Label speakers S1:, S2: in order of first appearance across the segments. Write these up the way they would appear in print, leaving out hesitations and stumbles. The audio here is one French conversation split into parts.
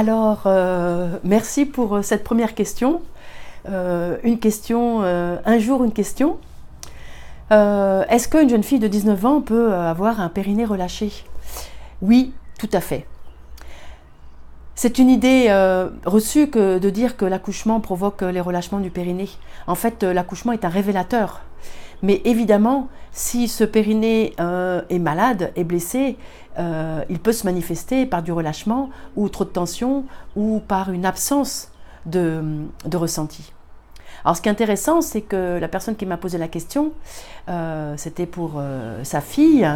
S1: Alors, merci pour cette première question. Une question, un jour une question. Est-ce qu'une jeune fille de 19 ans peut avoir un périnée relâché? Oui, tout à fait. C'est une idée reçue que de dire que l'accouchement provoque les relâchements du périnée. En fait, l'accouchement est un révélateur. Mais évidemment, si ce périnée est malade, est blessé, il peut se manifester par du relâchement ou trop de tension ou par une absence de ressenti. Alors ce qui est intéressant, c'est que la personne qui m'a posé la question, c'était pour sa fille,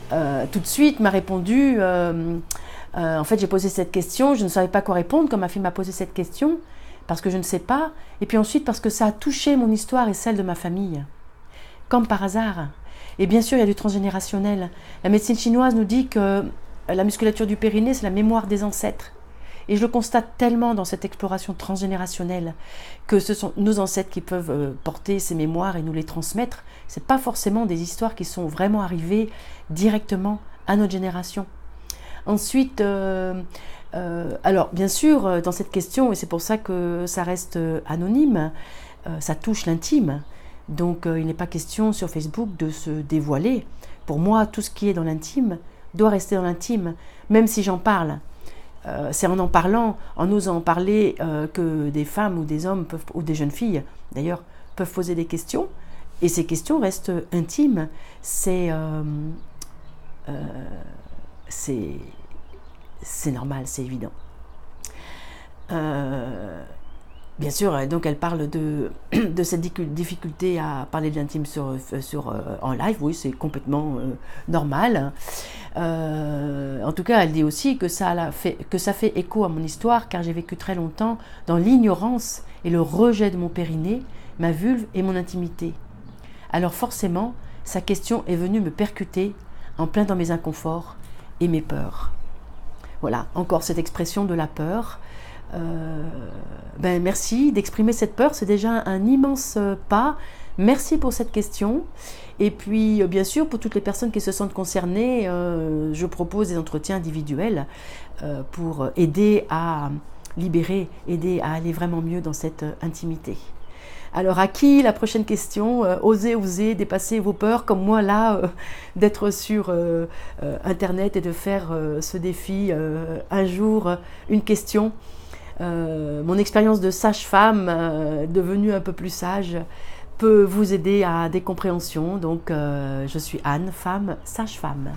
S1: tout de suite m'a répondu, en fait j'ai posé cette question, je ne savais pas quoi répondre quand ma fille m'a posé cette question, parce que je ne sais pas, et puis ensuite parce que ça a touché mon histoire et celle de ma famille. Comme par hasard. Et bien sûr, il y a du transgénérationnel. La médecine chinoise nous dit que la musculature du périnée, c'est la mémoire des ancêtres. Et je le constate tellement dans cette exploration transgénérationnelle que ce sont nos ancêtres qui peuvent porter ces mémoires et nous les transmettre. Ce n'est pas forcément des histoires qui sont vraiment arrivées directement à notre génération. Ensuite, alors bien sûr, dans cette question, et c'est pour ça que ça reste anonyme, ça touche l'intime. Donc il n'est pas question sur Facebook de se dévoiler. Pour moi, tout ce qui est dans l'intime doit rester dans l'intime, même si j'en parle. C'est en parlant, en osant en parler, que des femmes ou des hommes, ou des jeunes filles d'ailleurs, peuvent poser des questions. Et ces questions restent intimes. C'est normal, c'est évident. Bien sûr, donc elle parle de cette difficulté à parler de l'intime en live, oui, c'est complètement normal. En tout cas, elle dit aussi que ça fait écho à mon histoire, car j'ai vécu très longtemps dans l'ignorance et le rejet de mon périnée, ma vulve et mon intimité. Alors forcément, sa question est venue me percuter en plein dans mes inconforts et mes peurs. Voilà, encore cette expression de la peur. Merci d'exprimer cette peur, c'est déjà un immense pas. Merci pour cette question. Et puis, bien sûr, pour toutes les personnes qui se sentent concernées, je propose des entretiens individuels pour aider à libérer, aider à aller vraiment mieux dans cette intimité. Alors, à qui la prochaine question? Osez dépasser vos peurs, comme moi là, d'être sur Internet et de faire ce défi un jour, une question. Mon expérience de sage-femme, devenue un peu plus sage, peut vous aider à des compréhensions. Donc, je suis Anne, femme, sage-femme.